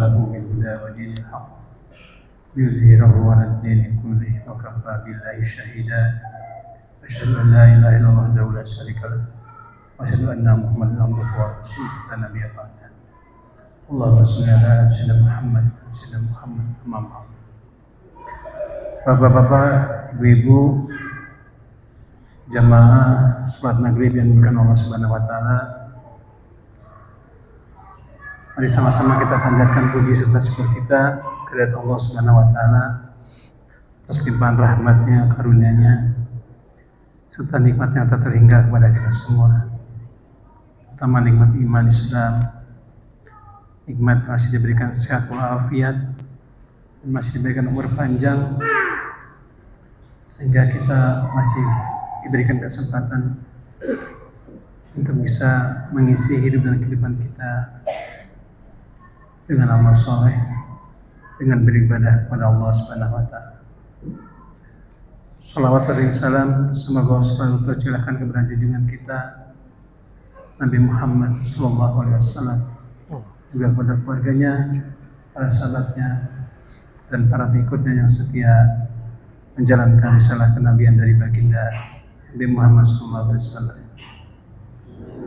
له بالهدى ودين الحق ليظهره على الدين كله وكفى بالله شهيدا أشهد أن لا إله إلا الله وحده لا شريك له وأشهد أن محمدا عبده ورسوله لا نبي بعده اللهم صل على سيدنا Muhammad amma ba'd. Bapak-bapak, ibu-ibu, jamaah salat maghrib yang dimuliakan Allah Subhanahu wa taala. Mari sama-sama kita panjatkan puji serta syukur kita kepada Allah Subhanahu wa taala atas limpahan rahmatnya, karunia-Nya serta nikmatnya tak terhingga kepada kita semua. Pertama nikmat iman Islam, nikmat masih diberikan sehat walafiat dan masih diberikan umur panjang sehingga kita masih diberikan kesempatan untuk bisa mengisi hidup dan kehidupan kita dengan amal soleh, dengan beribadah kepada Allah Subhanahu wa taala. Salawat dan salam semoga selalu tercurahkan kepada junjungan kita Nabi Muhammad sallallahu alaihi wasallam, juga kepada keluarganya, para sahabatnya, dan para pengikutnya yang setia menjalankan risalah kenabian dari baginda Nabi Muhammad sallallahu alaihi wasallam.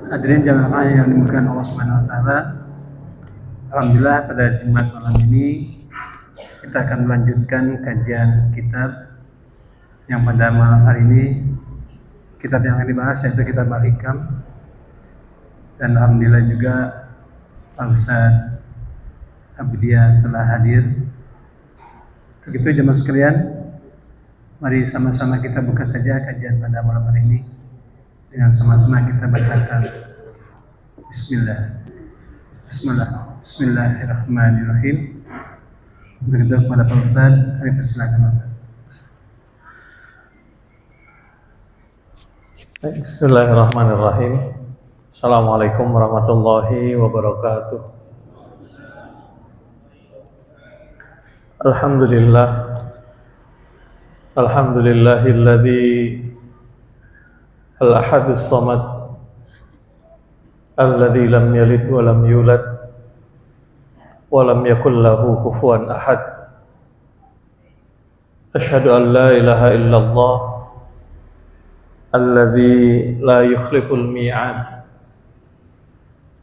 Hadirin jamaah yang dimuliakan Allah Subhanahu wa taala, alhamdulillah pada Jumat malam ini kita akan melanjutkan kajian kitab yang pada malam hari ini kitab yang akan dibahas yaitu kitab Al-Hikam, dan alhamdulillah juga Pak Ustaz Abdian telah hadir. Untuk itu jemaah sekalian, mari sama-sama kita buka saja kajian pada malam hari ini dengan sama-sama kita bacakan Bismillahirrahmanirrahim. Untuk itu kepada Pak Ustaz, kami persilakan Pak. Bismillahirrahmanirrahim. Assalamualaikum warahmatullahi wabarakatuh. Alhamdulillahilladzi al-ahadus samad alladzi lam yalid wa lam yulad wa lam yakul lahu kufuwan ahad. Asyhadu an la ilaha illallah alladzi la yukhliful mi'ad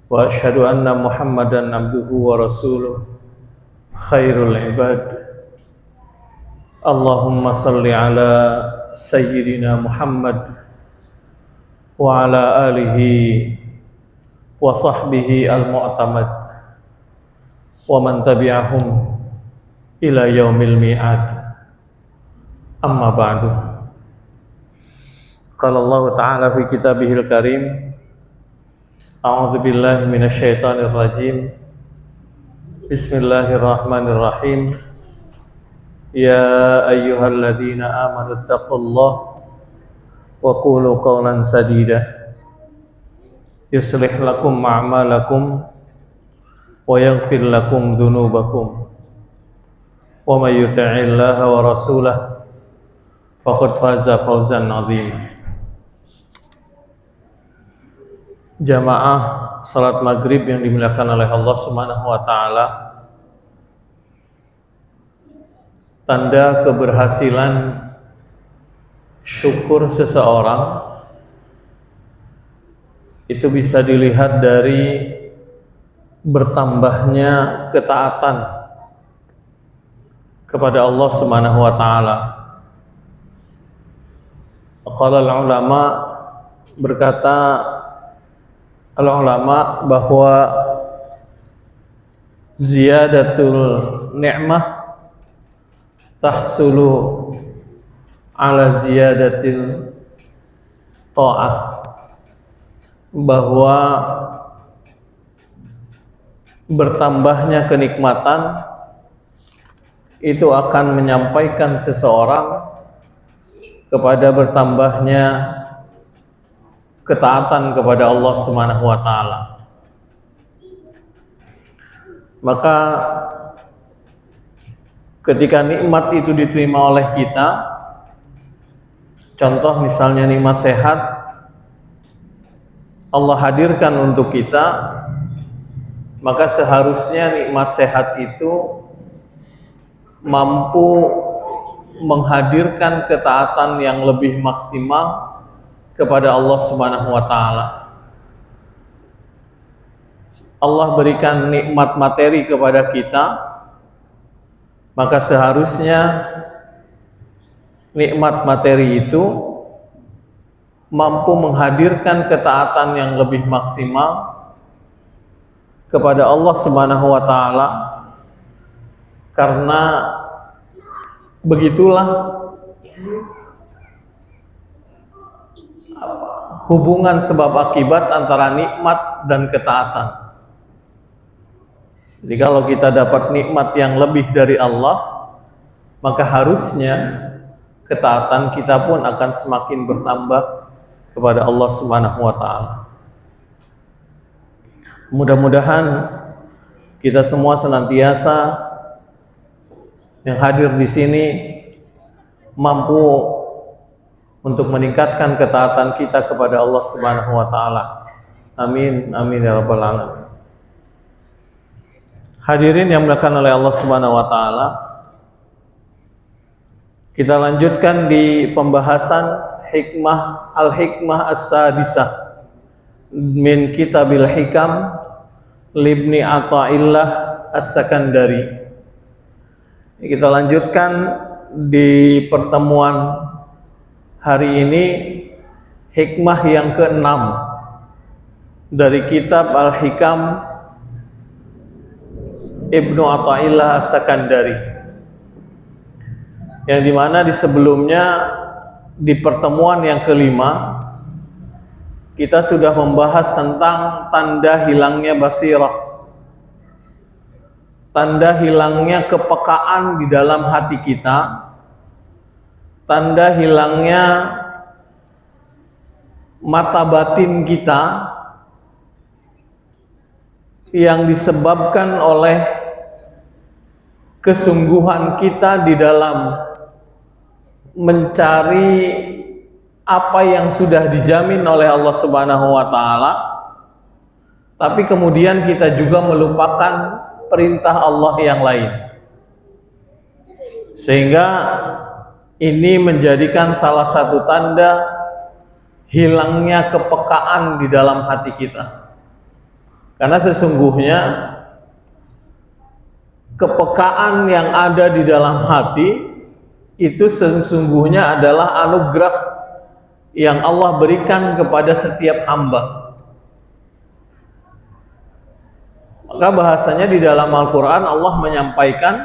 wa asyhadu anna Muhammadan abduhu wa rasuluh khairul ibad. Allahumma salli ala sayyidina Muhammad wa ala alihi wa sahbihi al-mu'tamad wa man tabi'ahum ila yaumil mi'ad. Amma ba'du. Qala Allah ta'ala fi kitabihil karim, a'udzu billahi minasyaitonir rajim. Bismillahirrahmanirrahim. Ya ayyuhalladzina amanu taqullaha wa qulu qawlan sadida yuslih lakum a'malakum wa yaghfir lakum dhunubakum wa may yuti'illaha wa rasulahu faqad faza fawzan 'azima. Jamaah salat maghrib yang dimuliakan oleh Allah Subhanahu wa taala, tanda keberhasilan syukur seseorang itu bisa dilihat dari bertambahnya ketaatan kepada Allah Subhanahu wa taala. Qala al-ulama, berkata al-ulama bahwa ziyadatul ni'mah tahsulu ala ziyadatil ta'ah, bahwa bertambahnya kenikmatan itu akan menyampaikan seseorang kepada bertambahnya ketaatan kepada Allah Subhanahu wa taala. Maka ketika nikmat itu diterima oleh kita, contoh misalnya nikmat sehat, Allah hadirkan untuk kita, maka seharusnya nikmat sehat itu mampu menghadirkan ketaatan yang lebih maksimal kepada Allah Subhanahu wa taala. Allah berikan nikmat materi kepada kita, maka seharusnya nikmat materi itu mampu menghadirkan ketaatan yang lebih maksimal kepada Allah Subhanahu wa taala, karena begitulah hubungan sebab akibat antara nikmat dan ketaatan. Jadi kalau kita dapat nikmat yang lebih dari Allah, maka harusnya ketaatan kita pun akan semakin bertambah kepada Allah Subhanahu wa taala. Mudah-mudahan kita semua senantiasa yang hadir di sini mampu untuk meningkatkan ketaatan kita kepada Allah Subhanahu wa taala. Amin amin ya rabbal alamin. Hadirin yang dimuliakan oleh Allah Subhanahu wa taala, kita lanjutkan di pembahasan hikmah al-hikmah as-sadisah min kitabil hikam libni Athaillah as-Sakandari. Kita lanjutkan di pertemuan hari ini hikmah yang ke-6 dari kitab Al-Hikam Ibnu Athaillah as-Sakandari, yang dimana di sebelumnya di pertemuan yang kelima kita sudah membahas tentang tanda hilangnya basirah, tanda hilangnya kepekaan di dalam hati kita, tanda hilangnya mata batin kita yang disebabkan oleh kesungguhan kita di dalam mencari apa yang sudah dijamin oleh Allah Subhanahu wa taala, tapi kemudian kita juga melupakan perintah Allah yang lain, sehingga ini menjadikan salah satu tanda hilangnya kepekaan di dalam hati kita. Karena sesungguhnya kepekaan yang ada di dalam hati itu sesungguhnya adalah anugerah yang Allah berikan kepada setiap hamba. Maka bahasanya di dalam Al-Quran Allah menyampaikan,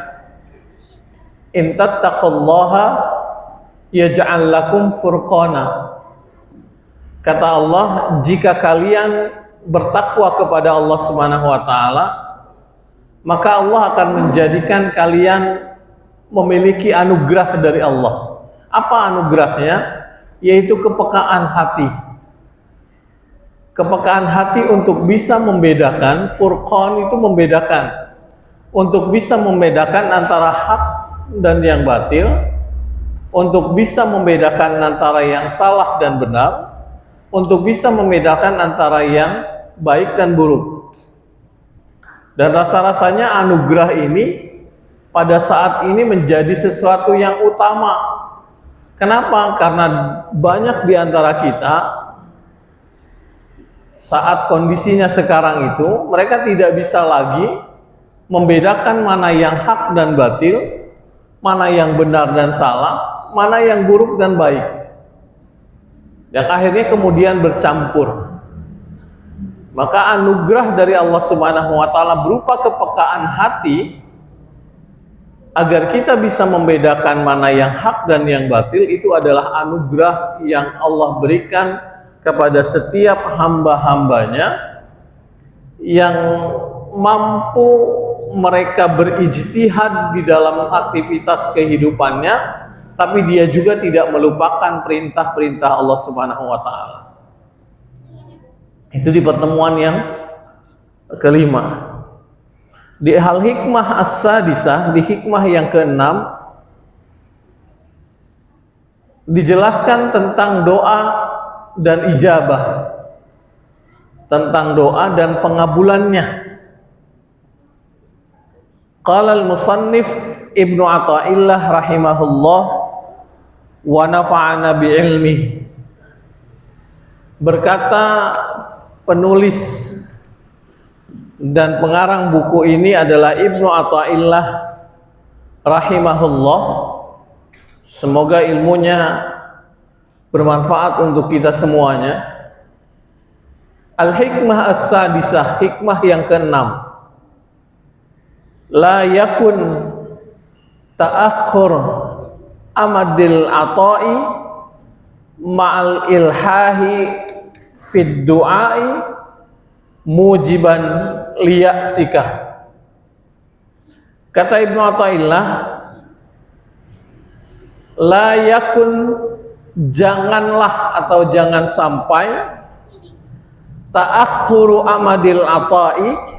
in tattaqullaha yaj'al lakum furqana. Kata Allah, jika kalian bertakwa kepada Allah Subhanahu wa taala, maka Allah akan menjadikan kalian memiliki anugerah dari Allah. Apa anugerahnya? Yaitu kepekaan hati. Kepekaan hati untuk bisa membedakan, furqan itu membedakan, untuk bisa membedakan antara hak dan yang batil, untuk bisa membedakan antara yang salah dan benar, untuk bisa membedakan antara yang baik dan buruk. Dan rasa-rasanya anugerah ini pada saat ini menjadi sesuatu yang utama. Kenapa? Karena banyak di antara kita saat kondisinya sekarang itu mereka tidak bisa lagi membedakan mana yang hak dan batil, mana yang benar dan salah, mana yang buruk dan baik, yang akhirnya kemudian bercampur. Maka anugerah dari Allah Subhanahu wa taala berupa kepekaan hati agar kita bisa membedakan mana yang hak dan yang batil. Itu adalah anugerah yang Allah berikan kepada setiap hamba-hambanya yang mampu mereka berijtihad di dalam aktivitas kehidupannya, tapi dia juga tidak melupakan perintah-perintah Allah Subhanahu wa taala. Itu di pertemuan yang kelima. Di hal hikmah as-sadisah, di hikmah yang ke-6, dijelaskan tentang doa dan ijabah, tentang doa dan pengabulannya. Qala al-musannif Ibnu Athaillah rahimahullah wa nafa'ana bi'ilmi. Berkata penulis dan pengarang buku ini adalah Ibnu Athaillah rahimahullah. Semoga ilmunya bermanfaat untuk kita semuanya. Al-hikmah as-sadisah, hikmah yang keenam. La yakun ta'akhur amadil ata'i ma'al ilhahi fid du'ai mujiban liya'sikah. Kata Ibnu Athaillah, la yakun, janganlah atau jangan sampai ta'akhuru amadil ata'i,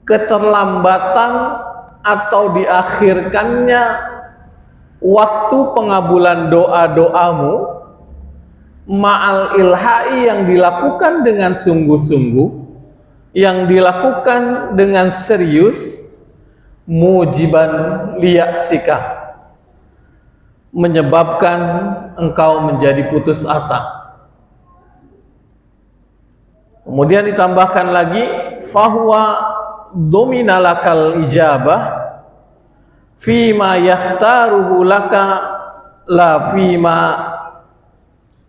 keterlambatan atau diakhirkannya waktu pengabulan doa-doamu ma'al ilhai, yang dilakukan dengan sungguh-sungguh, yang dilakukan dengan serius, mujiban liya'sika, menyebabkan engkau menjadi putus asa. Kemudian ditambahkan lagi, fahuwa dominalakal ijabah fima yakhtaruhu laka la fima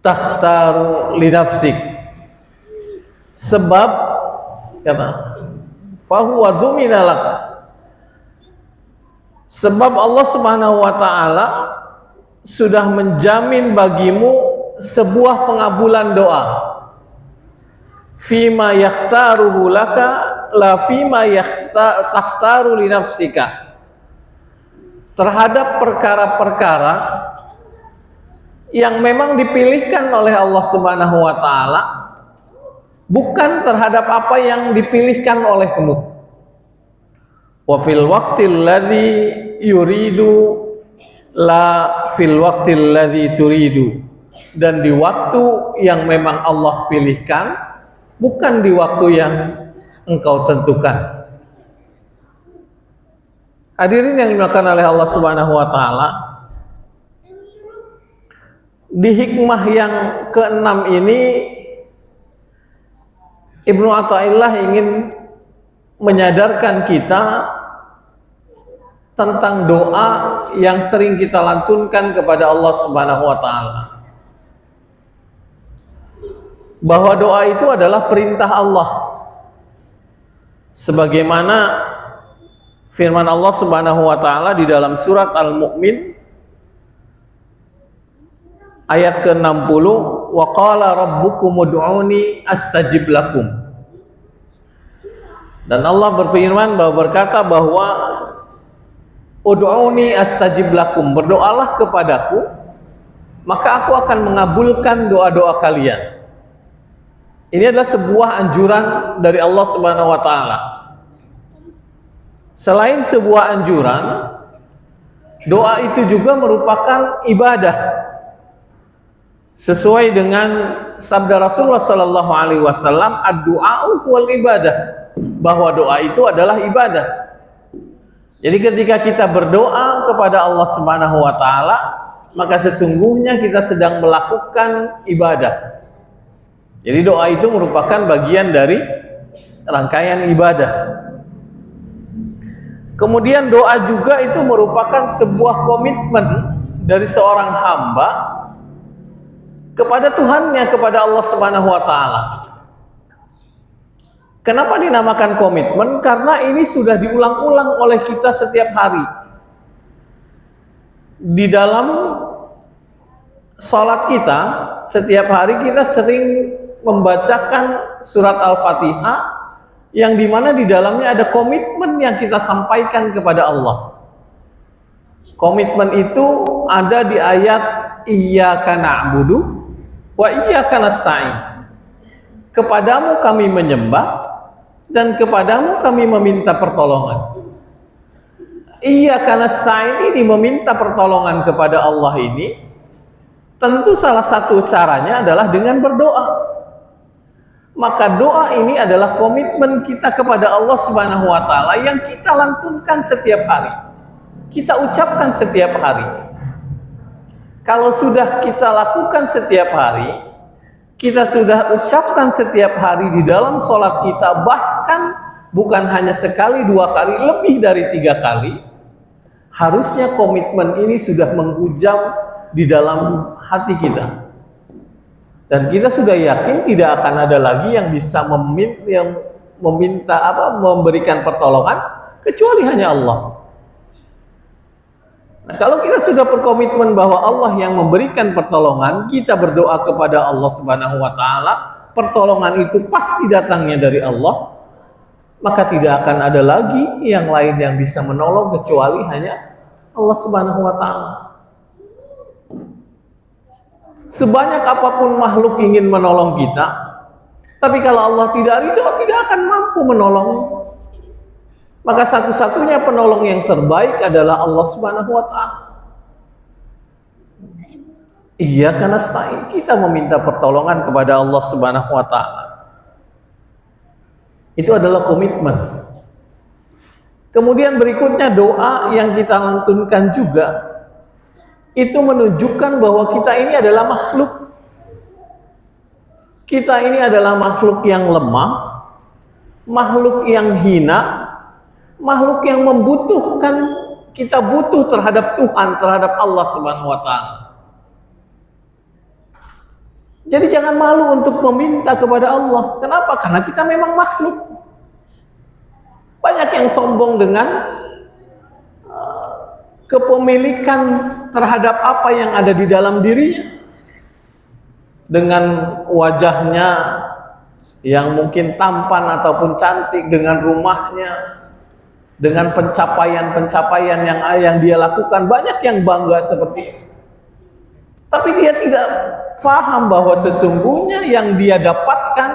takhtaru li nafsik. Sebab kata fahuwa dominalaka, sebab Allah Subhanahu wa taala sudah menjamin bagimu sebuah pengabulan doa. Fima yakhtaruhu laka la fima takhtaru li nafsika, terhadap perkara-perkara yang memang dipilihkan oleh Allah Subhanahu wa taala, bukan terhadap apa yang dipilihkan olehmu. Wa fil waqtil ladzi yuridu la fil waqtil ladzi turidu, dan di waktu yang memang Allah pilihkan, bukan di waktu yang engkau tentukan. Hadirin yang dimuliakan oleh Allah Subhanahu wa taala, di hikmah yang keenam ini Ibnu Athaillah ingin menyadarkan kita tentang doa yang sering kita lantunkan kepada Allah Subhanahu wa taala, bahwa doa itu adalah perintah Allah, sebagaimana firman Allah Subhanahu wa taala di dalam surat Al-Mu'min ayat ke-60, wa qala rabbukum ud'uni astajib lakum. Dan Allah berkata bahwa ud'uni astajib lakum, berdoalah kepadaku maka aku akan mengabulkan doa-doa kalian. Ini adalah sebuah anjuran dari Allah Subhanahu wa taala. Selain sebuah anjuran, doa itu juga merupakan ibadah. Sesuai dengan sabda Rasulullah sallallahu alaihi wasallam, ad-du'a wal ibadah, bahwa doa itu adalah ibadah. Jadi ketika kita berdoa kepada Allah Subhanahu wa taala, maka sesungguhnya kita sedang melakukan ibadah. Jadi doa itu merupakan bagian dari rangkaian ibadah. Kemudian doa juga itu merupakan sebuah komitmen dari seorang hamba kepada Tuhannya, kepada Allah Subhanahu wa taala. Kenapa dinamakan komitmen? Karena ini sudah diulang-ulang oleh kita setiap hari. Di dalam salat kita, setiap hari kita sering membacakan surat Al-Fatihah, yang dimana di dalamnya ada komitmen yang kita sampaikan kepada Allah. Komitmen itu ada di ayat iyyaka na'budu wa iyyaka nasta'in. Kepadamu kami menyembah dan kepadamu kami meminta pertolongan. Iyyaka nasta'in ini, meminta pertolongan kepada Allah ini, tentu salah satu caranya adalah dengan berdoa. Maka doa ini adalah komitmen kita kepada Allah Subhanahu wa taala yang kita lantunkan setiap hari. Kita ucapkan setiap hari. Kalau sudah kita lakukan setiap hari, kita sudah ucapkan setiap hari di dalam sholat kita, bahkan bukan hanya sekali, dua kali, lebih dari 3 kali, harusnya komitmen ini sudah menghujam di dalam hati kita. Dan kita sudah yakin tidak akan ada lagi yang bisa memberikan pertolongan kecuali hanya Allah. Nah, kalau kita sudah berkomitmen bahwa Allah yang memberikan pertolongan, kita berdoa kepada Allah Subhanahu wa taala, pertolongan itu pasti datangnya dari Allah, maka tidak akan ada lagi yang lain yang bisa menolong kecuali hanya Allah Subhanahu wa taala. Sebanyak apapun makhluk ingin menolong kita, tapi kalau Allah tidak ridho, tidak akan mampu menolong. Maka satu-satunya penolong yang terbaik adalah Allah Subhanahu wa taala. Iya, karena selain kita meminta pertolongan kepada Allah Subhanahu wa taala. Itu adalah komitmen. Kemudian berikutnya doa yang kita lantunkan juga itu menunjukkan bahwa kita ini adalah makhluk. Kita ini adalah makhluk yang lemah, makhluk yang hina, makhluk yang membutuhkan, kita butuh terhadap Tuhan, terhadap Allah Subhanahu wa taala. Jadi jangan malu untuk meminta kepada Allah. Kenapa? Karena kita memang makhluk. Banyak yang sombong dengan kepemilikan terhadap apa yang ada di dalam dirinya, dengan wajahnya yang mungkin tampan ataupun cantik, dengan rumahnya, dengan pencapaian-pencapaian yang dia lakukan. Banyak yang bangga seperti itu, tapi dia tidak paham bahwa sesungguhnya yang dia dapatkan,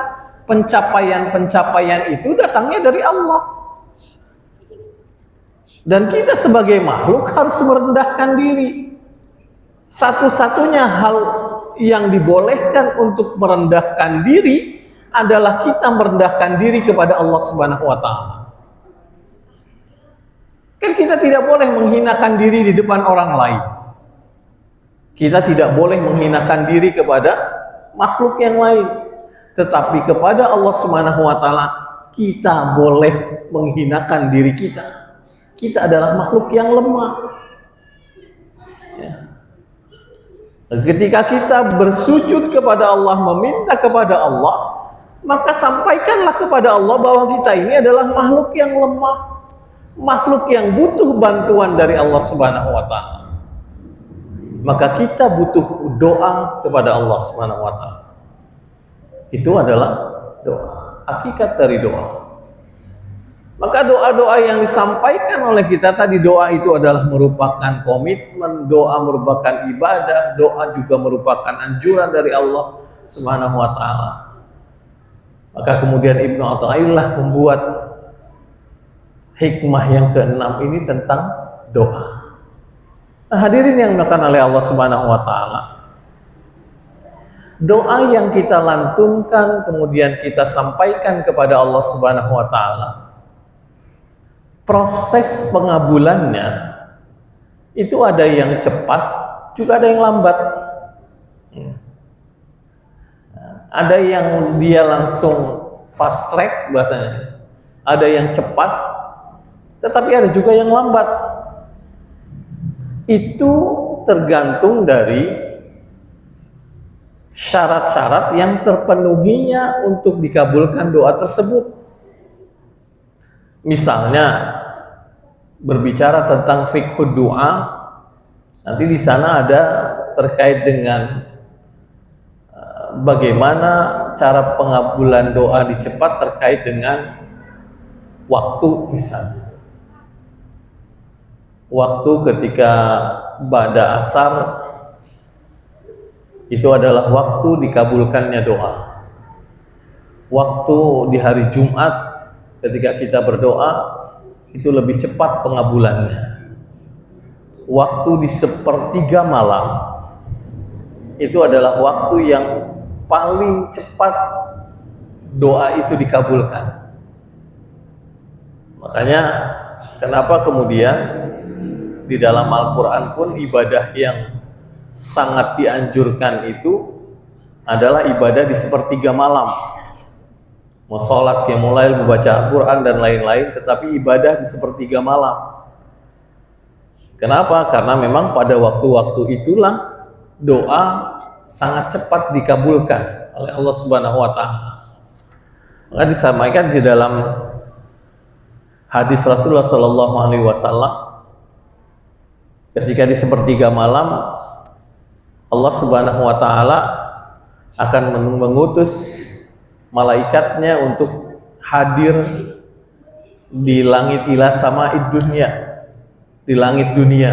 pencapaian-pencapaian itu datangnya dari Allah. Dan kita sebagai makhluk harus merendahkan diri. Satu-satunya hal yang dibolehkan untuk merendahkan diri adalah kita merendahkan diri kepada Allah Subhanahu wa taala. Kan kita tidak boleh menghinakan diri di depan orang lain. Kita tidak boleh menghinakan diri kepada makhluk yang lain. Tetapi kepada Allah Subhanahu wa taala kita boleh menghinakan diri kita. Kita adalah makhluk yang lemah. Ya. Ketika kita bersujud kepada Allah, meminta kepada Allah, maka sampaikanlah kepada Allah bahwa kita ini adalah makhluk yang lemah, makhluk yang butuh bantuan dari Allah Subhanahu wa taala. Maka kita butuh doa kepada Allah Subhanahu wa taala. Itu adalah doa, hakikat dari doa. Maka doa-doa yang disampaikan oleh kita tadi, doa itu adalah merupakan komitmen, doa merupakan ibadah, doa juga merupakan anjuran dari Allah Subhanahu wa taala. Maka kemudian Ibnu Athaillah membuat hikmah yang ke-6 ini tentang doa. Nah, hadirin yang dimuliakan oleh Allah Subhanahu wa taala, doa yang kita lantunkan kemudian kita sampaikan kepada Allah Subhanahu wa taala, proses pengabulannya itu ada yang cepat, juga ada yang lambat. Ada yang dia langsung fast track bahasanya, ada yang cepat, tetapi ada juga yang lambat. Itu tergantung dari syarat-syarat yang terpenuhinya untuk dikabulkan doa tersebut. Misalnya berbicara tentang fiqhud doa, nanti di sana ada terkait dengan bagaimana cara pengabulan doa dicepat terkait dengan waktu. Misalnya waktu ketika ba'da asar itu adalah waktu dikabulkannya doa. Waktu di hari Jumat ketika kita berdoa itu lebih cepat pengabulannya. Waktu di 1/3 malam itu adalah waktu yang paling cepat doa itu dikabulkan. Makanya kenapa kemudian di dalam Al-Quran pun ibadah yang sangat dianjurkan itu adalah ibadah di sepertiga malam. Mau sholat, qiyamul lail, membaca Al-Quran dan lain-lain, tetapi ibadah di sepertiga malam. Kenapa? Karena memang pada waktu-waktu itulah doa sangat cepat dikabulkan oleh Allah Subhanahu wa Ta'ala. Maka disampaikan di dalam hadis Rasulullah Sallallahu Alaihi Wasallam, ketika di sepertiga malam Allah Subhanahu wa Ta'ala akan mengutus malaikatnya untuk hadir di langit ila sama'id dunya, di langit dunia.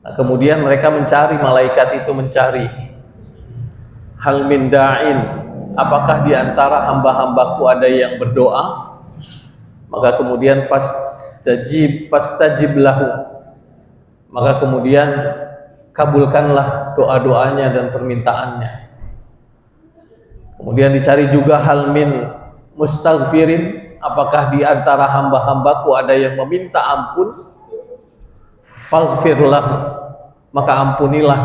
Nah, kemudian mereka mencari, malaikat itu mencari, hal min da'in, apakah di antara hamba-hambaku ada yang berdoa? Maka kemudian fastajib lahu, maka kemudian kabulkanlah doa-doanya dan permintaannya. Kemudian dicari juga hal min mustaghfirin, apakah di antara hamba-hambaku ada yang meminta ampun? Faghfirlah, maka ampunilah.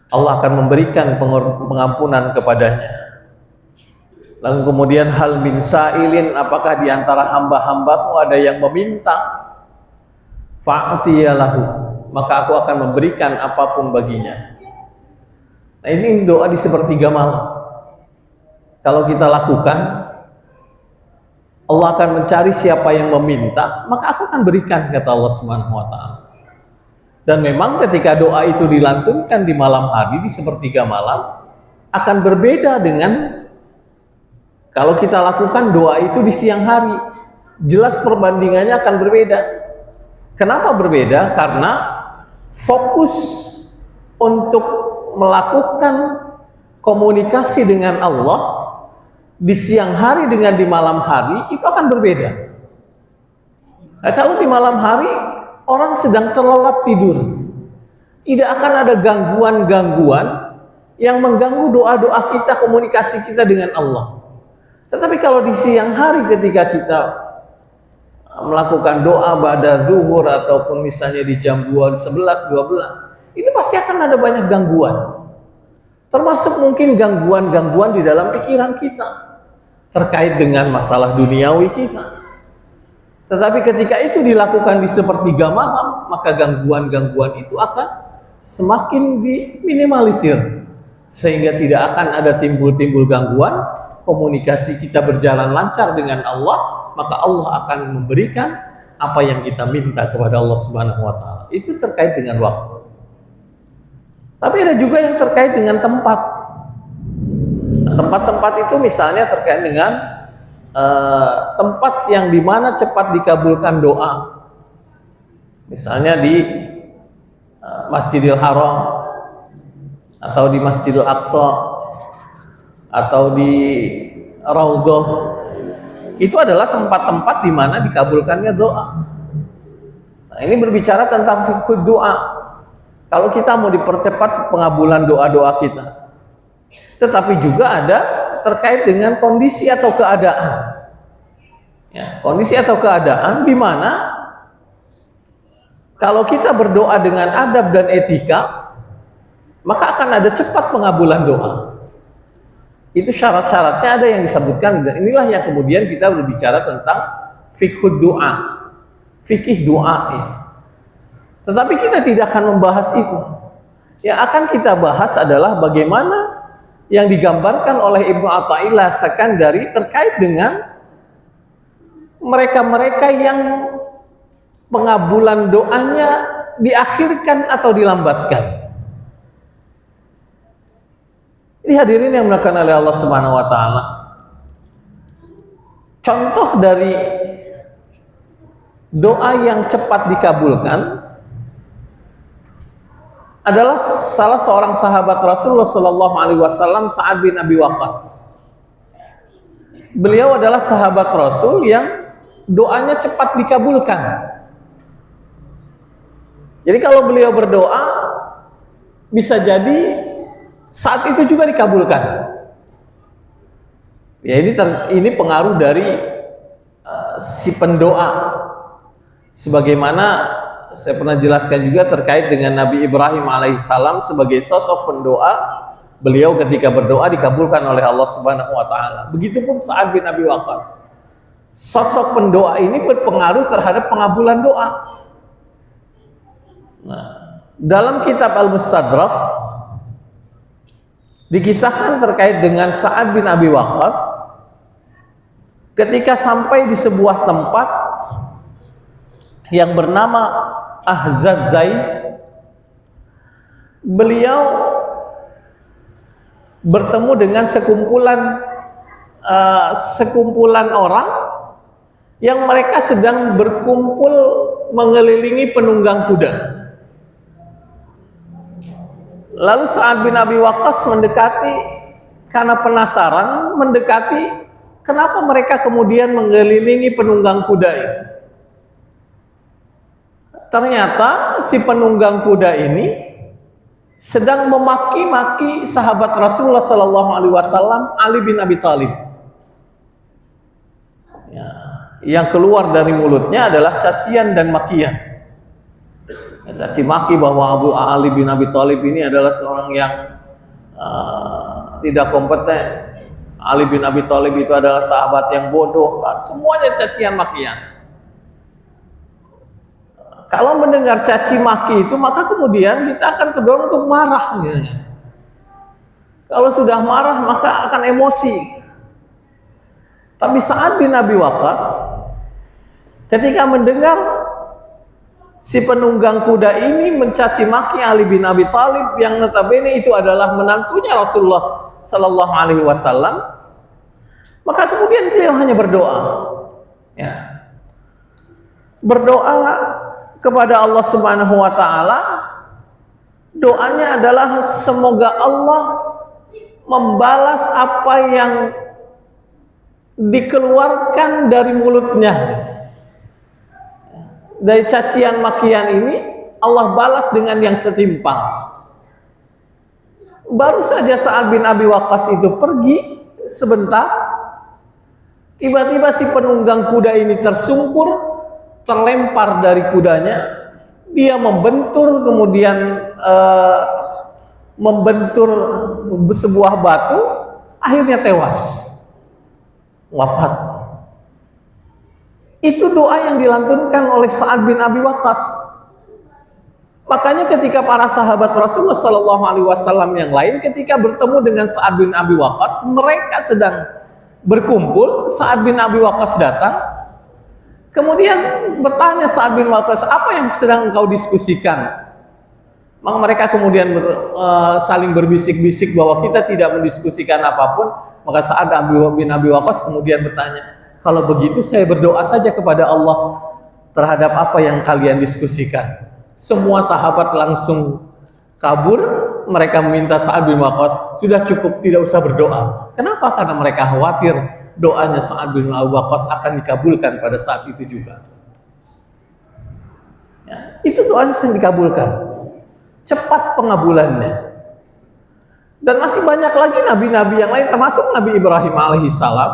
Allah akan memberikan pengampunan kepadanya. Lalu kemudian hal min sa'ilin, apakah di antara hamba-hambaku ada yang meminta? Fa'tiyalahu, maka aku akan memberikan apapun baginya. Nah, ini doa di sepertiga malam. Kalau kita lakukan, Allah akan mencari siapa yang meminta, maka aku akan berikan, kata Allah Subhanahu wa Ta'ala. Dan memang ketika doa itu dilantunkan di malam hari, di sepertiga malam, akan berbeda dengan kalau kita lakukan doa itu di siang hari. Jelas perbandingannya akan berbeda. Kenapa berbeda? Karena fokus untuk melakukan komunikasi dengan Allah di siang hari dengan di malam hari itu akan berbeda. Nah, kalau di malam hari orang sedang terlelap tidur, tidak akan ada gangguan-gangguan yang mengganggu doa-doa kita, komunikasi kita dengan Allah. Tetapi kalau di siang hari ketika kita melakukan doa pada zuhur ataupun misalnya di jam 2, 11, 12, itu pasti akan ada banyak gangguan. Termasuk mungkin gangguan-gangguan di dalam pikiran kita terkait dengan masalah duniawi kita. Tetapi ketika itu dilakukan di sepertiga malam, maka gangguan-gangguan itu akan semakin diminimalisir, sehingga tidak akan ada timbul-timbul gangguan. Komunikasi kita berjalan lancar dengan Allah, maka Allah akan memberikan apa yang kita minta kepada Allah Subhanahu wa Ta'ala. Itu terkait dengan waktu. Tapi ada juga yang terkait dengan tempat. Tempat-tempat itu misalnya terkait dengan tempat yang dimana cepat dikabulkan doa. Misalnya di Masjidil Haram, atau di Masjidil Aqsa, atau di Raudhah. Itu adalah tempat-tempat di mana dikabulkannya doa. Nah, ini berbicara tentang fiqh doa. Kalau kita mau dipercepat pengabulan doa-doa kita. Tetapi juga ada terkait dengan kondisi atau keadaan. Ya, kondisi atau keadaan di mana kalau kita berdoa dengan adab dan etika, maka akan ada cepat pengabulan doa. Itu syarat-syaratnya ada yang disebutkan, dan inilah yang kemudian kita berbicara tentang fiqh doa, fikih doa. Ya. Tetapi kita tidak akan membahas itu. Yang akan kita bahas adalah bagaimana yang digambarkan oleh Ibnu Athaillah Sakandari terkait dengan mereka-mereka yang pengabulan doanya diakhirkan atau dilambatkan. Ini hadirin yang dimuliakan oleh Allah Subhanahu wa Ta'ala. Contoh dari doa yang cepat dikabulkan adalah salah seorang sahabat Rasulullah Sallallahu Alaihi Wasallam, Sa'ad bin Abi Waqqas. Beliau adalah sahabat Rasul yang doanya cepat dikabulkan. Jadi kalau beliau berdoa, bisa jadi saat itu juga dikabulkan. Ya ini pengaruh dari si pendoa. Sebagaimana saya pernah jelaskan juga terkait dengan Nabi Ibrahim alaihissalam sebagai sosok pendoa, beliau ketika berdoa dikabulkan oleh Allah Subhanahu wa taala. Begitupun Sa'ad bin Abi Waqqas. Sosok pendoa ini berpengaruh terhadap pengabulan doa. Nah, dalam kitab Al-Mustadrak dikisahkan terkait dengan Sa'ad bin Abi Waqqas ketika sampai di sebuah tempat yang bernama Ahzaz Zaid, beliau bertemu dengan sekumpulan orang yang mereka sedang berkumpul mengelilingi penunggang kuda. Lalu Sa'ad bin Abi Waqqas mendekati, karena penasaran, kenapa mereka kemudian mengelilingi penunggang kuda ini. Ternyata si penunggang kuda ini sedang memaki-maki sahabat Rasulullah Sallallahu Alaihi Wasallam, Ali bin Abi Thalib. Ya, yang keluar dari mulutnya adalah cacian dan makian. Caci maki bahwa Ali bin Abi Thalib ini adalah seorang yang tidak kompeten. Ali bin Abi Thalib itu adalah sahabat yang bodoh. Semuanya cacian makian. Kalau mendengar caci maki itu, maka kemudian kita akan terdorong untuk marah. Kalau sudah marah, maka akan emosi. Tapi Sa'ad bin Abi Waqqas ketika mendengar si penunggang kuda ini mencaci maki Ali bin Abi Thalib yang notabene itu adalah menantunya Rasulullah Sallallahu Alaihi Wasallam, maka kemudian beliau hanya berdoa, ya, berdoa kepada Allah Subhanahu wa taala. Doanya adalah semoga Allah membalas apa yang dikeluarkan dari mulutnya. Dari cacian makian ini Allah balas dengan yang setimpal. Baru saja Sa'ad bin Abi Waqqas itu pergi sebentar, tiba-tiba si penunggang kuda ini tersungkur, terlempar dari kudanya, dia membentur, kemudian membentur sebuah batu, akhirnya tewas, wafat. Itu doa yang dilantunkan oleh Sa'ad bin Abi Waqqas. Makanya ketika para sahabat Rasulullah Sallallahu Alaihi Wasallam yang lain ketika bertemu dengan Sa'ad bin Abi Waqqas, mereka sedang berkumpul, Sa'ad bin Abi Waqqas datang. Kemudian bertanya Sa'ad bin Waqqas, apa yang sedang engkau diskusikan? Maka mereka kemudian saling berbisik-bisik bahwa kita tidak mendiskusikan apapun. Maka Sa'ad bin Abi Waqqas kemudian bertanya, kalau begitu saya berdoa saja kepada Allah terhadap apa yang kalian diskusikan. Semua sahabat langsung kabur, mereka meminta Sa'ad bin Waqqas, sudah cukup, tidak usah berdoa. Kenapa? Karena mereka khawatir doanya Sa'ad bin Abi Waqqas akan dikabulkan pada saat itu juga. Ya, itu doanya yang dikabulkan, cepat pengabulannya. Dan masih banyak lagi nabi-nabi yang lain, termasuk Nabi Ibrahim alaihissalam,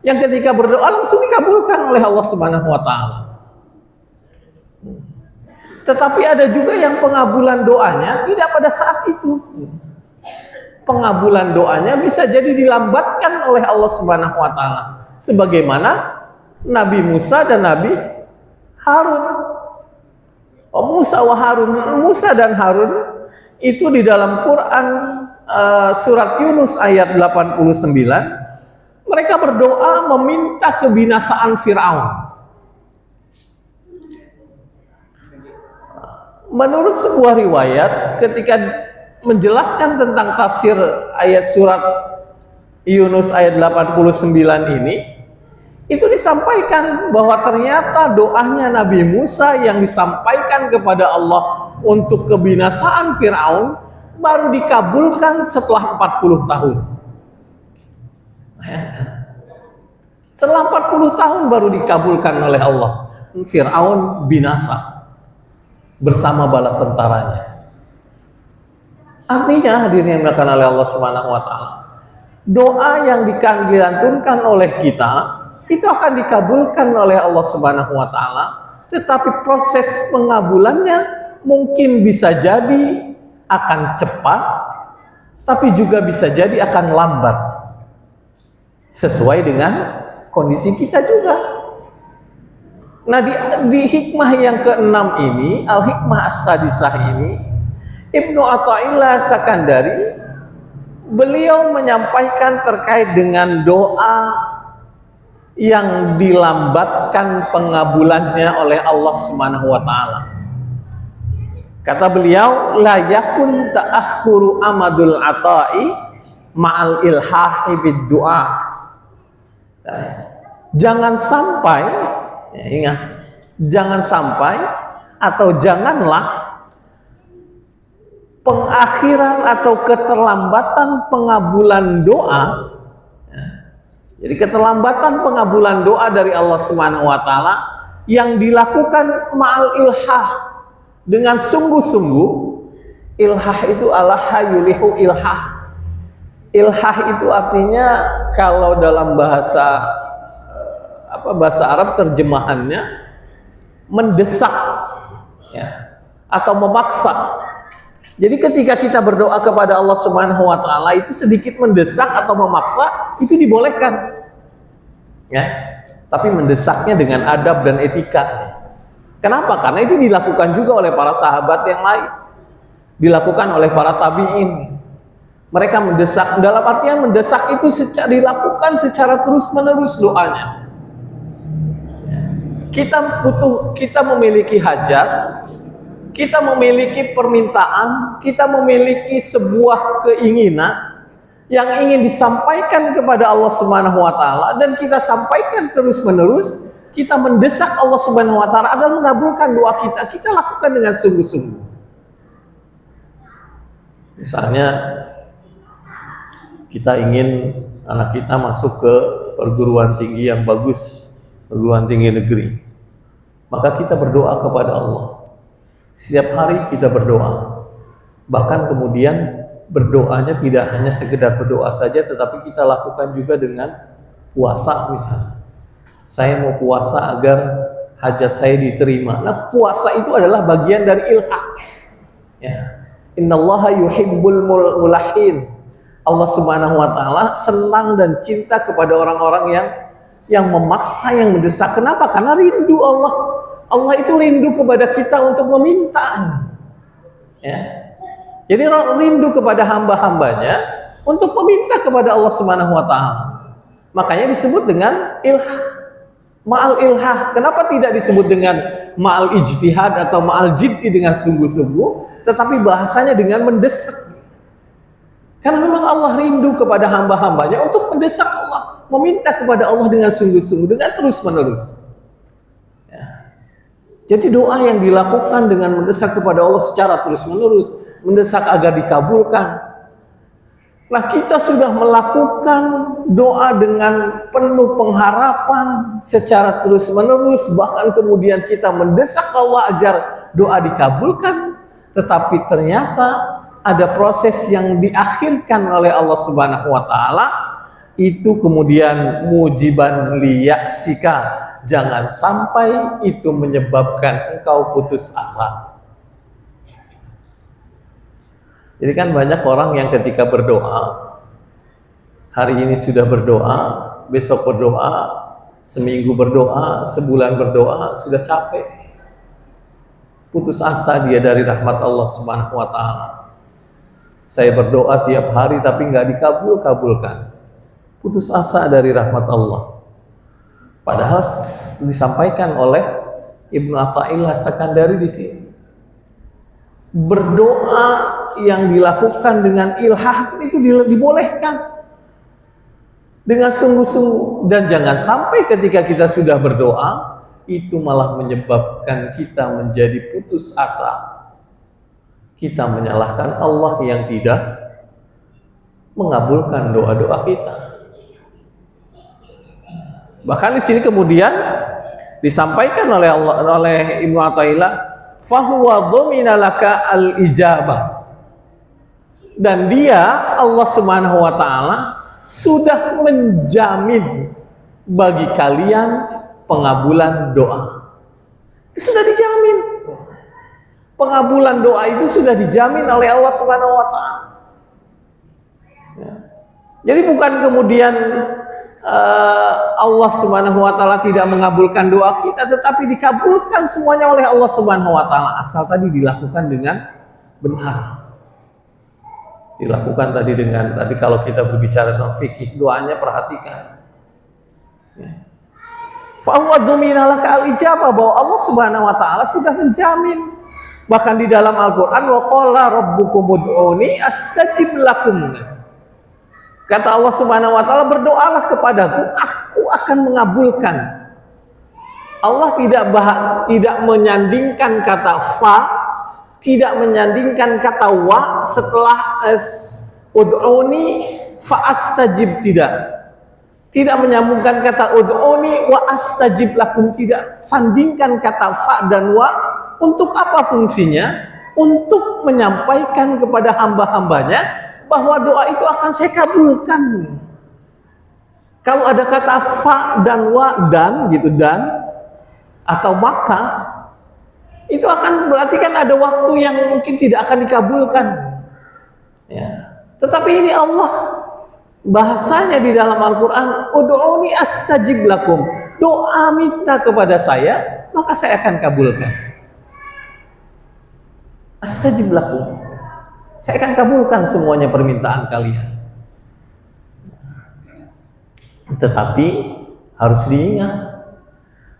yang ketika berdoa langsung dikabulkan oleh Allah Subhanahu wa taala. Tetapi ada juga yang pengabulan doanya tidak pada saat itu. Pengabulan doanya bisa jadi dilambatkan oleh Allah Subhanahu wa taala, sebagaimana Nabi Musa dan Nabi Harun. Musa dan Harun itu di dalam Quran surat Yunus ayat 89, mereka berdoa meminta kebinasaan Firaun. Menurut sebuah riwayat, ketika menjelaskan tentang tafsir ayat surat Yunus ayat 89 ini, itu disampaikan bahwa ternyata doanya Nabi Musa yang disampaikan kepada Allah untuk kebinasaan Firaun baru dikabulkan setelah 40 tahun. Setelah 40 tahun baru dikabulkan oleh Allah. Firaun binasa bersama bala tentaranya. Artinya hadirin yang dimuliakan oleh Allah Subhanahu wa taala, doa yang dilantunkan oleh kita itu akan dikabulkan oleh Allah Subhanahu wa taala, tetapi proses pengabulannya mungkin bisa jadi akan cepat, tapi juga bisa jadi akan lambat, sesuai dengan kondisi kita juga. Nah, di hikmah yang keenam ini, Al-Hikmah As-Sadisah ini, Ibnu Athaillah Sakandari, beliau menyampaikan terkait dengan doa yang dilambatkan pengabulannya oleh Allah Subhanahu wa taala. Kata beliau, la yakun ta'akhuru amadul ata'i ma'al ilhahi bid du'a. Jangan sampai, ya ingat, jangan sampai atau janganlah pengakhiran atau keterlambatan pengabulan doa. Jadi keterlambatan pengabulan doa dari Allah Subhanahu wa taala yang dilakukan ma'al ilhah, dengan sungguh-sungguh. Ilhah itu alaha yulihu ilhah. Ilhah itu artinya kalau dalam bahasa Arab terjemahannya mendesak, ya, atau memaksa. Jadi ketika kita berdoa kepada Allah Subhanahu wa taala itu sedikit mendesak atau memaksa, itu dibolehkan. Ya. Tapi mendesaknya dengan adab dan etika. Kenapa? Karena itu dilakukan juga oleh para sahabat yang lain. Dilakukan oleh para tabi'in. Mereka mendesak, dalam artian mendesak itu dilakukan secara terus-menerus doanya. Kita memiliki hajat, kita memiliki permintaan, kita memiliki sebuah keinginan yang ingin disampaikan kepada Allah Subhanahu wa taala, dan kita sampaikan terus-menerus, kita mendesak Allah Subhanahu wa taala agar mengabulkan doa kita. Kita lakukan dengan sungguh-sungguh. Misalnya kita ingin anak kita masuk ke perguruan tinggi yang bagus, perguruan tinggi negeri. Maka kita berdoa kepada Allah. Setiap hari kita berdoa. Bahkan kemudian berdoanya tidak hanya sekedar berdoa saja, tetapi kita lakukan juga dengan puasa misalnya. Saya mau puasa agar hajat saya diterima. Nah, puasa itu adalah bagian dari ilhah. Ya. Innallaha yuhibbul mulahin. Allah Subhanahu wa taala senang dan cinta kepada orang-orang yang memaksa, yang mendesak. Kenapa? Karena rindu Allah. Allah itu rindu kepada kita untuk meminta. Ya. Jadi rindu kepada hamba-hambanya untuk meminta kepada Allah Subhanahu wa taala. Makanya disebut dengan ilhah. Ma'al ilhah. Kenapa tidak disebut dengan ma'al ijtihad atau ma'al jiddi dengan sungguh-sungguh, tetapi bahasanya dengan mendesak. Karena memang Allah rindu kepada hamba-hambanya untuk mendesak Allah, meminta kepada Allah dengan sungguh-sungguh, dengan terus-menerus. Ya. Jadi doa yang dilakukan dengan mendesak kepada Allah secara terus-menerus, mendesak agar dikabulkan. Nah, kita sudah melakukan doa dengan penuh pengharapan secara terus-menerus, bahkan kemudian kita mendesak Allah agar doa dikabulkan, tetapi ternyata ada proses yang diakhirkan oleh Allah Subhanahu wa taala, itu kemudian mujiban liyaksika, jangan sampai itu menyebabkan engkau putus asa. Jadi kan banyak orang yang ketika berdoa, hari ini sudah berdoa, besok berdoa, seminggu berdoa, sebulan berdoa, sudah capek, putus asa dia dari rahmat Allah Subhanahu wa taala. Saya berdoa tiap hari tapi nggak dikabulkan, putus asa dari rahmat Allah. Padahal disampaikan oleh Ibnu Athaillah Sakandari di sini, berdoa yang dilakukan dengan ilhah itu dibolehkan dengan sungguh-sungguh, dan jangan sampai ketika kita sudah berdoa itu malah menyebabkan kita menjadi putus asa. Kita menyalahkan Allah yang tidak mengabulkan doa-doa kita. Bahkan di sini kemudian disampaikan oleh Ibnu Athaillah, fahuwa dhamina laka al-ijabah. Dan dia, Allah Subhanahu wa taala, sudah menjamin bagi kalian pengabulan doa. Itu sudah dijamin. Pengabulan doa itu sudah dijamin oleh Allah Subhanahu wa taala. Ya. Jadi bukan kemudian Allah Subhanahu wa taala tidak mengabulkan doa kita, tetapi dikabulkan semuanya oleh Allah Subhanahu wa taala asal tadi dilakukan dengan benar. Dilakukan tadi kalau kita berbicara tentang fikih doanya, perhatikan. Fahuwa dhuminalaka al-ijabah, bahwa Allah Subhanahu wa taala sudah menjamin. Bahkan di dalam Al-Qur'an, wa qala rabbukum ud'uni astajib lakum. Kata Allah Subhanahu wa taala, berdoalah kepadaku, aku akan mengabulkan. Allah tidak menyandingkan kata fa, tidak menyandingkan kata wa setelah ud'uni fa astajib, tidak menyambungkan kata ud'uni wa astajib lakum, tidak sandingkan kata fa dan wa. Untuk apa fungsinya? Untuk menyampaikan kepada hamba-hambanya bahwa doa itu akan saya kabulkan. Kalau ada kata fa dan wa dan gitu, dan atau maka, itu akan berarti kan ada waktu yang mungkin tidak akan dikabulkan. Ya. Tetapi ini Allah bahasanya di dalam Al-Quran, ud'uni astajib lakum, doa minta kepada saya maka saya akan kabulkan. Astajib lakum, saya akan kabulkan semuanya permintaan kalian. Tetapi harus diingat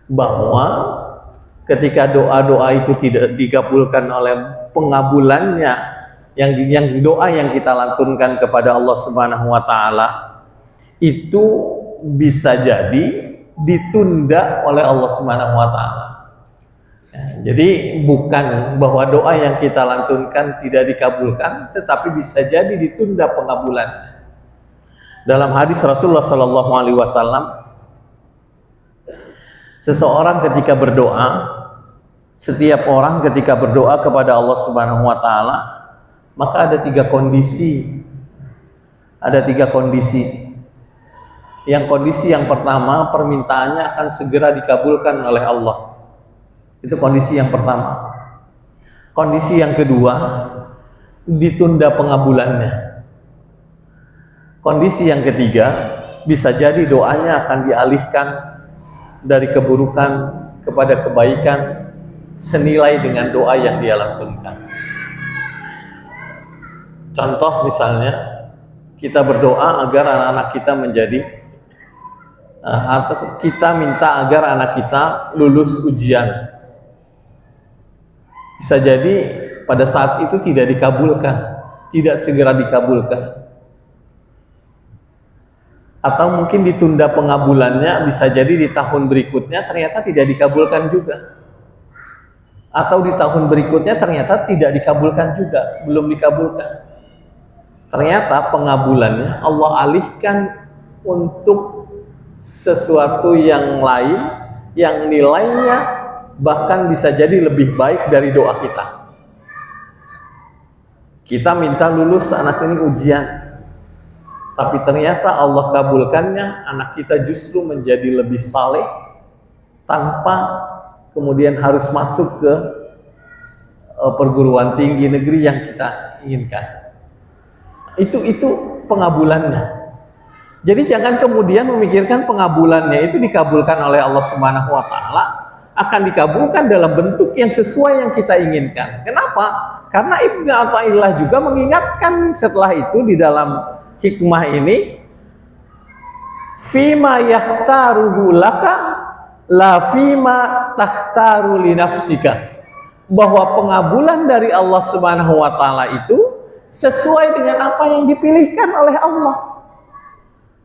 bahwa ketika doa-doa itu tidak dikabulkan oleh pengabulannya, yang doa yang kita lantunkan kepada Allah Subhanahu wa taala itu bisa jadi ditunda oleh Allah Subhanahu wa taala. Jadi bukan bahwa doa yang kita lantunkan tidak dikabulkan, tetapi bisa jadi ditunda pengabulannya. Dalam hadis Rasulullah Shallallahu Alaihi Wasallam, seseorang ketika berdoa, setiap orang ketika berdoa kepada Allah Subhanahu Wa Taala, maka ada tiga kondisi. Ada tiga kondisi. Yang kondisi yang pertama, permintaannya akan segera dikabulkan oleh Allah. Itu kondisi yang pertama. Kondisi yang kedua, ditunda pengabulannya. Kondisi yang ketiga, bisa jadi doanya akan dialihkan dari keburukan kepada kebaikan senilai dengan doa yang dia lantunkan. Contoh misalnya, kita berdoa agar anak-anak kita atau kita minta agar anak kita lulus ujian. Bisa jadi pada saat itu tidak dikabulkan, tidak segera dikabulkan. Atau mungkin ditunda pengabulannya, bisa jadi di tahun berikutnya ternyata tidak dikabulkan juga. Atau di tahun berikutnya ternyata tidak dikabulkan juga, belum dikabulkan. Ternyata pengabulannya Allah alihkan untuk sesuatu yang lain, yang nilainya bahkan bisa jadi lebih baik dari doa kita. Kita minta lulus anak ini ujian, tapi ternyata Allah kabulkannya, anak kita justru menjadi lebih saleh tanpa kemudian harus masuk ke perguruan tinggi negeri yang kita inginkan. Itu pengabulannya. Jadi jangan kemudian memikirkan pengabulannya itu dikabulkan oleh Allah Subhanahu wa taala, akan dikabulkan dalam bentuk yang sesuai yang kita inginkan. Kenapa? Karena Ibnu Athaillah juga mengingatkan setelah itu di dalam hikmah ini, fima yakhtaruhu laka la fima takhtaru li nafsika, bahwa pengabulan dari Allah Subhanahu wa taala itu sesuai dengan apa yang dipilihkan oleh Allah,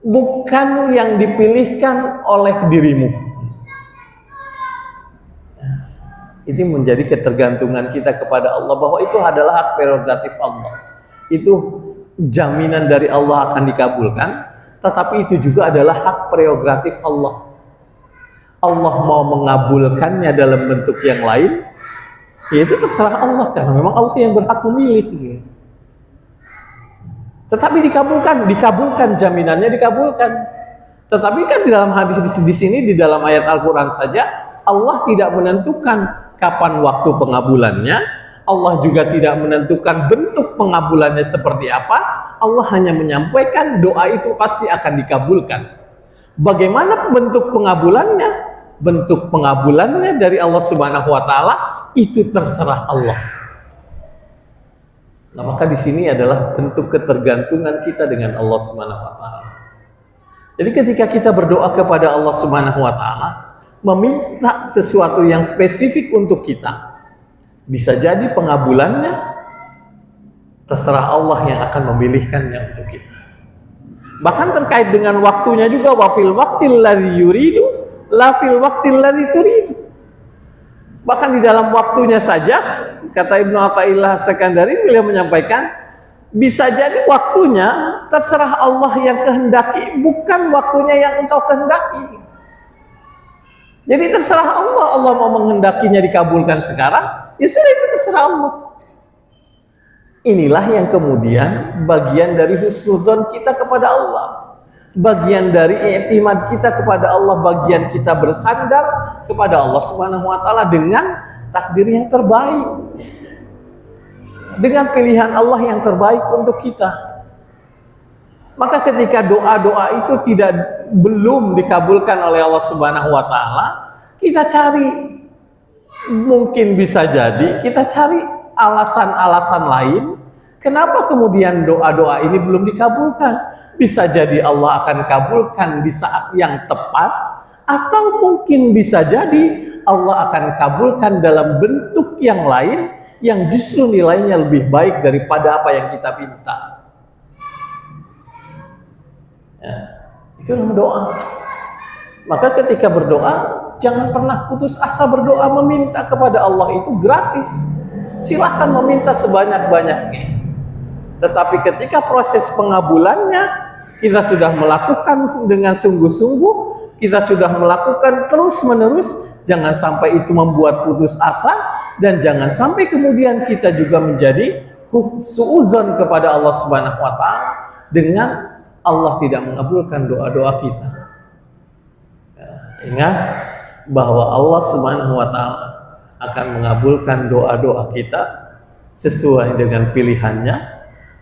bukan yang dipilihkan oleh dirimu. Ini menjadi ketergantungan kita kepada Allah, bahwa itu adalah hak prerogatif Allah. Itu jaminan dari Allah akan dikabulkan, tetapi itu juga adalah hak prerogatif Allah. Allah mau mengabulkannya dalam bentuk yang lain, ya itu terserah Allah, karena memang Allah yang berhak memilih. Tetapi dikabulkan, jaminannya dikabulkan. Tetapi kan di dalam hadis di sini, di dalam ayat Al-Quran saja, Allah tidak menentukan kapan waktu pengabulannya, Allah juga tidak menentukan bentuk pengabulannya seperti apa. Allah hanya menyampaikan doa itu pasti akan dikabulkan. Bagaimana bentuk pengabulannya? Bentuk pengabulannya dari Allah Subhanahu wa taala itu terserah Allah. Nah, maka di sini adalah bentuk ketergantungan kita dengan Allah Subhanahu wa taala. Jadi ketika kita berdoa kepada Allah Subhanahu wa taala, meminta sesuatu yang spesifik untuk kita, bisa jadi pengabulannya terserah Allah yang akan memilihkannya untuk kita. Bahkan terkait dengan waktunya juga, wa fil waqtil ladzi yuridu la fil waqtil ladzi turidu. Bahkan di dalam waktunya saja, kata Ibnu Athaillah As-Sakandari, beliau menyampaikan bisa jadi waktunya terserah Allah yang kehendaki, bukan waktunya yang engkau kehendaki. Jadi terserah Allah, Allah mau menghendakinya dikabulkan sekarang, ya sudah, itu terserah Allah. Inilah yang kemudian bagian dari husnudzon kita kepada Allah, bagian dari i'timad kita kepada Allah, bagian kita bersandar kepada Allah Subhanahu wa taala dengan takdir yang terbaik, dengan pilihan Allah yang terbaik untuk kita. Maka ketika doa-doa itu belum dikabulkan oleh Allah Subhanahu wa taala, kita cari, mungkin bisa jadi kita cari alasan-alasan lain kenapa kemudian doa-doa ini belum dikabulkan. Bisa jadi Allah akan kabulkan di saat yang tepat, atau mungkin bisa jadi Allah akan kabulkan dalam bentuk yang lain yang justru nilainya lebih baik daripada apa yang kita minta. Ya, itu namanya doa. Maka ketika berdoa, jangan pernah putus asa berdoa. Meminta kepada Allah itu gratis. Silahkan meminta sebanyak-banyaknya. Tetapi ketika proses pengabulannya, kita sudah melakukan dengan sungguh-sungguh, kita sudah melakukan terus-menerus, jangan sampai itu membuat putus asa, dan jangan sampai kemudian kita juga menjadi suudzon kepada Allah Subhanahu wa taala dengan Allah tidak mengabulkan doa-doa kita. Ya, ingat bahwa Allah Subhanahu wa taala akan mengabulkan doa-doa kita sesuai dengan pilihannya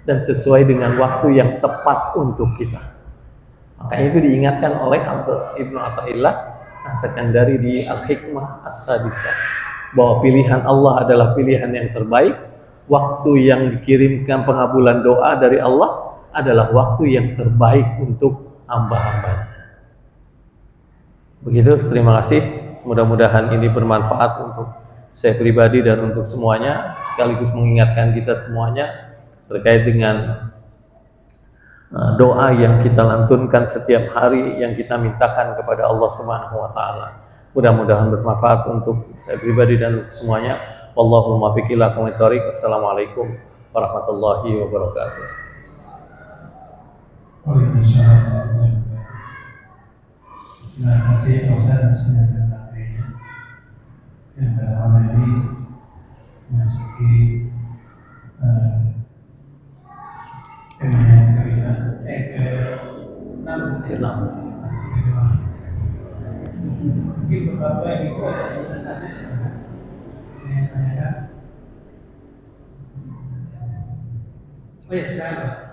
dan sesuai dengan waktu yang tepat untuk kita. Makanya itu diingatkan oleh Ibnu Athaillah As-Sakandari di Al-Hikmah As-Sadisah, bahwa pilihan Allah adalah pilihan yang terbaik. Waktu yang dikirimkan pengabulan doa dari Allah adalah waktu yang terbaik untuk hamba-hambanya. Begitu, terima kasih. Mudah-mudahan ini bermanfaat untuk saya pribadi dan untuk semuanya, sekaligus mengingatkan kita semuanya terkait dengan doa yang kita lantunkan setiap hari, yang kita mintakan kepada Allah Subhanahu wa taala. Mudah-mudahan bermanfaat untuk saya pribadi dan untuk semuanya. Wallahu muwaffiq ila aqwamit thoriq. Assalamualaikum warahmatullahi wabarakatuh. Waalaikumsalam. Terima kasih Pak Ustaz sudah materinya. Yang dalam ini memasuki tema yang ke-6. Mungkin beberapa yang itu ada hadis yang tanyakan. Oh ya, sekarang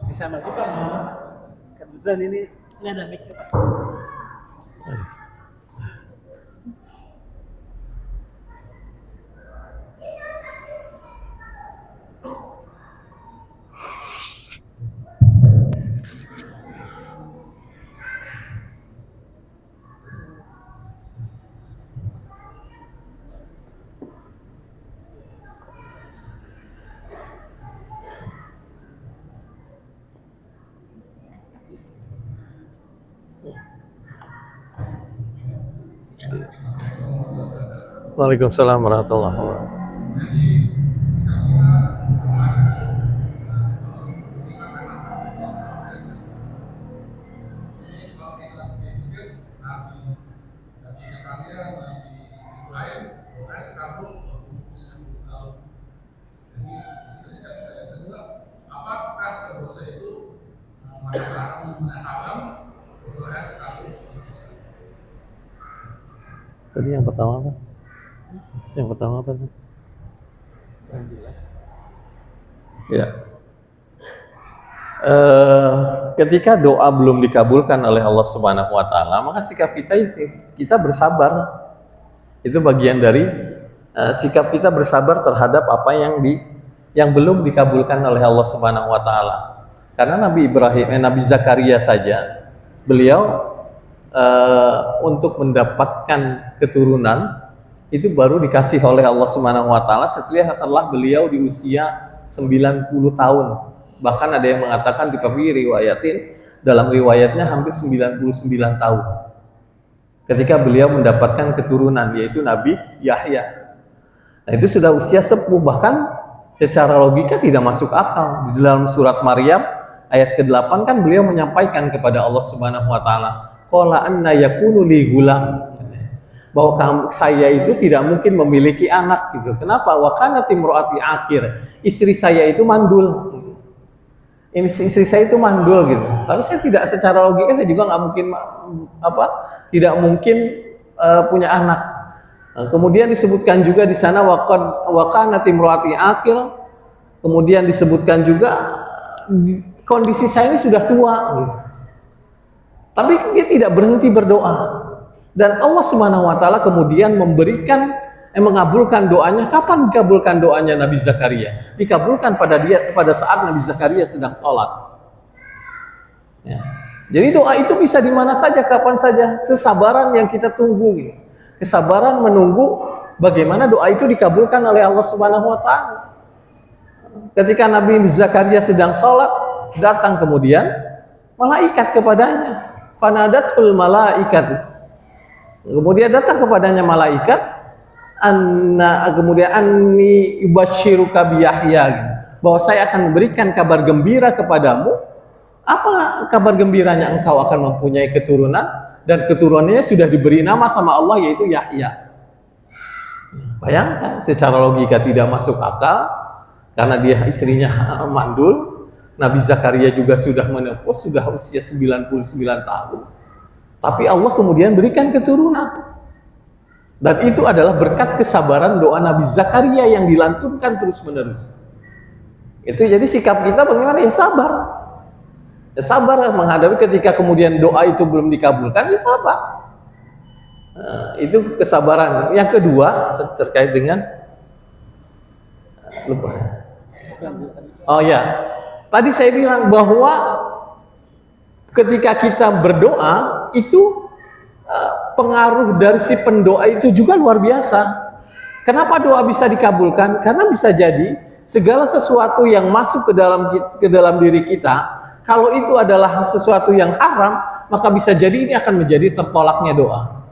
bisa maju Pak, kebetulan ini ada mic Pak. Waalaikumsalam warahmatullahi wabarakatuh. Lain, orang kabur, 10 tahun. Jadi Tadi yang pertama apa? Yang pertama apa tuh? Yang jelas. Ya. Ketika doa belum dikabulkan oleh Allah Subhanahu wa taala, maka sikap kita bersabar. Itu bagian dari sikap kita bersabar terhadap apa yang belum dikabulkan oleh Allah Subhanahu wa taala. Karena Nabi Zakaria saja, beliau untuk mendapatkan keturunan itu baru dikasih oleh Allah Subhanahu wa taala setelah beliau di usia 90 tahun. Bahkan ada yang mengatakan di dalam riwayatnya hampir 99 tahun. Ketika beliau mendapatkan keturunan, yaitu Nabi Yahya. Nah, itu sudah usia sepuh, bahkan secara logika tidak masuk akal. Di dalam surat Maryam ayat ke-8 kan beliau menyampaikan kepada Allah Subhanahu wa taala, qala anna yakunu li gulam, bahwa saya itu tidak mungkin memiliki anak gitu. Kenapa? Wa kanat imraati aqir, istri saya itu mandul. Ini istri saya itu mandul gitu. Tapi saya tidak, secara logika saya juga nggak mungkin tidak mungkin punya anak. Nah, kemudian disebutkan juga di sana wa kanat imraati aqir. Kemudian disebutkan juga kondisi saya ini sudah tua gitu. Tapi dia tidak berhenti berdoa. Dan Allah Subhanahu wa taala kemudian mengabulkan doanya. Kapan dikabulkan doanya Nabi Zakaria? Dikabulkan pada saat Nabi Zakaria sedang sholat. Ya. Jadi doa itu bisa di mana saja, kapan saja. Kesabaran yang kita tunggu, gitu. Kesabaran menunggu bagaimana doa itu dikabulkan oleh Allah Subhanahu wa taala. Ketika Nabi Zakaria sedang sholat, datang kemudian malaikat kepadanya. Fanadatul malaikat. Kemudian datang kepadanya malaikat, kemudian anni ubasyiruka bi Yahya, gitu, bahwa saya akan memberikan kabar gembira kepadamu. Apa kabar gembiranya? Engkau akan mempunyai keturunan, dan keturunannya sudah diberi nama sama Allah, yaitu Yahya. Bayangkan, secara logika tidak masuk akal, karena dia istrinya mandul. Nabi Zakaria juga sudah menepus, sudah usia 99 tahun. Tapi Allah kemudian berikan keturunan. Dan itu adalah berkat kesabaran doa Nabi Zakaria yang dilantunkan terus-menerus. Itu jadi sikap kita bagaimana? Ya sabar. Ya sabar menghadapi ketika kemudian doa itu belum dikabulkan, ya sabar. Nah, itu kesabaran. Yang kedua terkait dengan lupa. Oh ya. Tadi saya bilang bahwa ketika kita berdoa itu pengaruh dari si pendoa itu juga luar biasa. Kenapa doa bisa dikabulkan? Karena bisa jadi segala sesuatu yang masuk ke dalam diri kita, kalau itu adalah sesuatu yang haram, maka bisa jadi ini akan menjadi tertolaknya doa.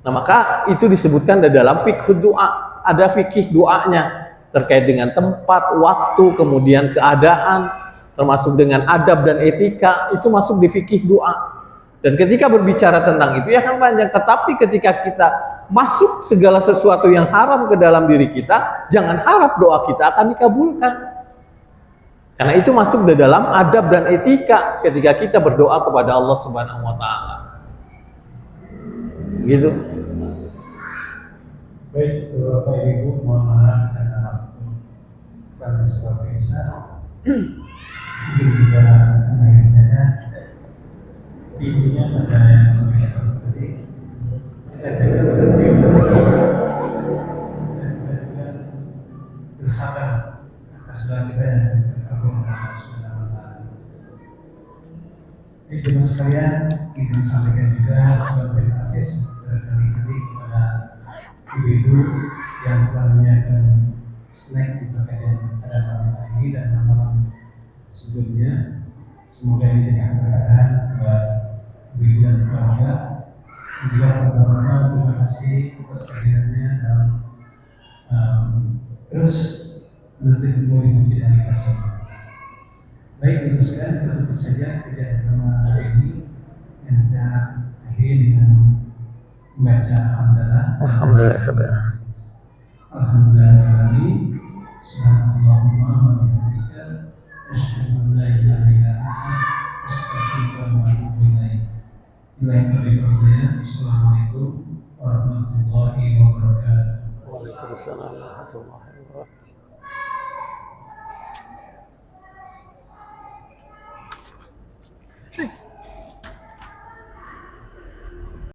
Nah, maka itu disebutkan di dalam fikih doa. Ada fikih doanya terkait dengan tempat, waktu, kemudian keadaan, termasuk dengan adab dan etika, itu masuk di fikih doa. Dan ketika berbicara tentang itu ya kan panjang, tetapi ketika kita masuk segala sesuatu yang haram ke dalam diri kita, jangan harap doa kita akan dikabulkan. Karena itu masuk di dalam adab dan etika ketika kita berdoa kepada Allah Subhanahu wa taala. Gitu. Baik, Bapak Ibu, mohon maaf karena waktu pada sebuah kisah. Mungkin juga menarik saja. Intinya pada yang saya tadi, kita juga bersabar atas doa kita yang terkabul oleh Allah Subhanahu wa taala. Teman sekalian, ingin sampaikan juga suatu terima kasih berkali-kali kepada ibu-ibu yang telah menyiapkan snack di bagian pada malam hari ini dan malam sebelumnya. Semoga ini jadi keberkahan buat ibu dan keluarga. Juga beberapa terima kasih atas kehadirannya dan terus menuntut ilmu di masjid Al-Qasim. Baik, dengan sekian kita tutup saja kejadian pertama hari ini yang kita akhiri dengan membaca alhamdulillah. Alhamdulillah. Subhanallahumma wa bihamdika asyhadu an la ilaha illa anta astaghfiruka wa atubu ilaik. Assalamualaikum warahmatullahi wabarakatuh. Waalaikumsalam warahmatullahi wabarakatuh.